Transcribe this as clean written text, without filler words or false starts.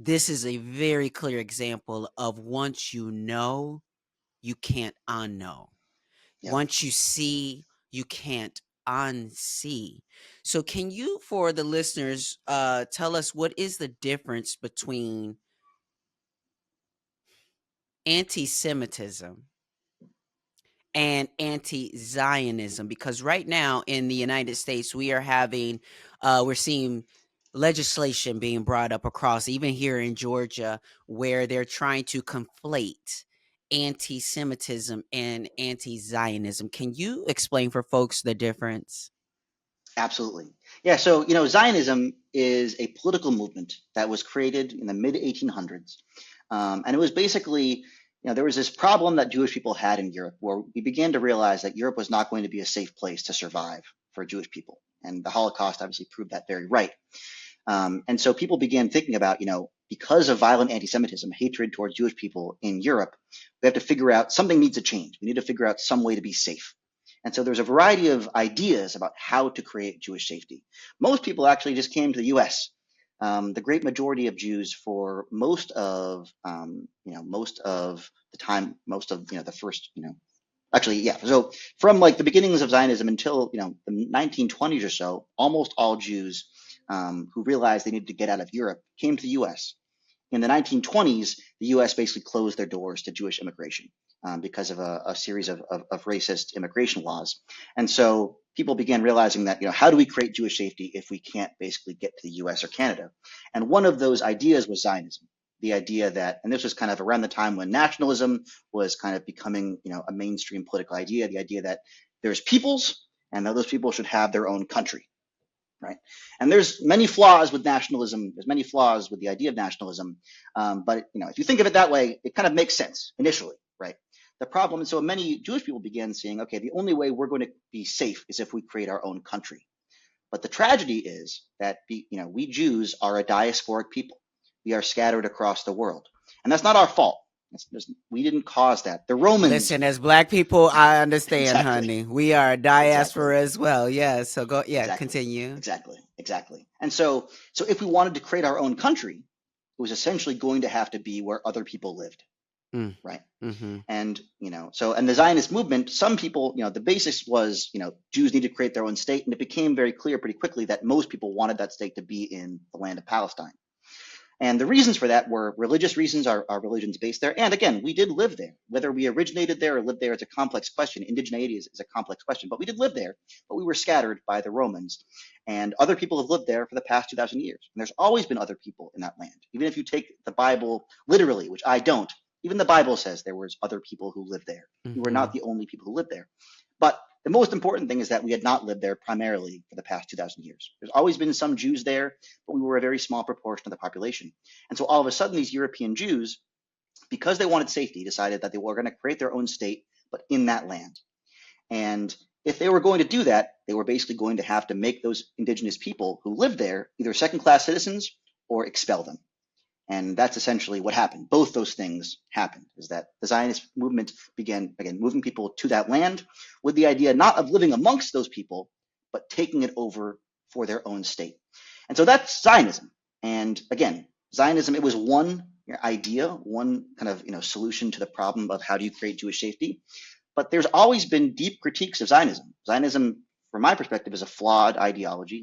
this is a very clear example of once you know, you can't unknow. Yep. Once you see, you can't unsee. So can you, for the listeners, tell us what is the difference between anti-Semitism and anti-Zionism? Because right now in the United States, we're seeing legislation being brought up across, even here in Georgia, where they're trying to conflate anti-Semitism and anti-Zionism. Can you explain for folks the difference? Absolutely. Yeah. So, Zionism is a political movement that was created in the mid 1800s. And it was basically, there was this problem that Jewish people had in Europe where we began to realize that Europe was not going to be a safe place to survive for Jewish people. And the Holocaust obviously proved that very right. And so people began thinking about, because of violent anti-Semitism, hatred towards Jewish people in Europe, we have to figure out something needs to change. We need to figure out some way to be safe. And so there's a variety of ideas about how to create Jewish safety. Most people actually just came to the U.S. The great majority of Jews, for most of the time, most of the first, actually, yeah. So from like the beginnings of Zionism until the 1920s or so, almost all Jews who realized they needed to get out of Europe came to the U.S. In the 1920s, the U.S. basically closed their doors to Jewish immigration because of a series of racist immigration laws. And so people began realizing that, how do we create Jewish safety if we can't basically get to the U.S. or Canada? And one of those ideas was Zionism. The idea that, and this was kind of around the time when nationalism was kind of becoming, a mainstream political idea, the idea that there's peoples and that those people should have their own country. Right. And there's many flaws with nationalism. There's many flaws with the idea of nationalism. But, if you think of it that way, it kind of makes sense initially. Right. The problem, and so many Jewish people began seeing, okay, the only way we're going to be safe is if we create our own country. But the tragedy is that, we Jews are a diasporic people. We are scattered across the world. And that's not our fault. We didn't cause that. The Romans. Listen, as Black people, I understand, Exactly. honey. We are a Exactly. diaspora as well. Yeah. So Exactly. continue. Exactly. And so if we wanted to create our own country, it was essentially going to have to be where other people lived, Mm, right? mm-hmm. And and the Zionist movement, some people, the basis was, Jews need to create their own state, and it became very clear pretty quickly that most people wanted that state to be in the land of Palestine. And the reasons for that were religious reasons. Our religion's based there. And again, we did live there. Whether we originated there or lived there is a complex question. Indigeneity is a complex question. But we did live there, but we were scattered by the Romans. And other people have lived there for the past 2,000 years. And there's always been other people in that land. Even if you take the Bible literally, which I don't, even the Bible says there was other people who lived there. We were Mm-hmm. not the only people who lived there. But the most important thing is that we had not lived there primarily for the past 2,000 years. There's always been some Jews there, but we were a very small proportion of the population. And so all of a sudden, these European Jews, because they wanted safety, decided that they were going to create their own state, but in that land. And if they were going to do that, they were basically going to have to make those indigenous people who lived there either second-class citizens or expel them. And that's essentially what happened. Both those things happened, is that the Zionist movement began, again, moving people to that land with the idea not of living amongst those people, but taking it over for their own state. And so that's Zionism. And again, Zionism, it was one idea, one kind of solution to the problem of how do you create Jewish safety. But there's always been deep critiques of Zionism. Zionism, from my perspective, is a flawed ideology.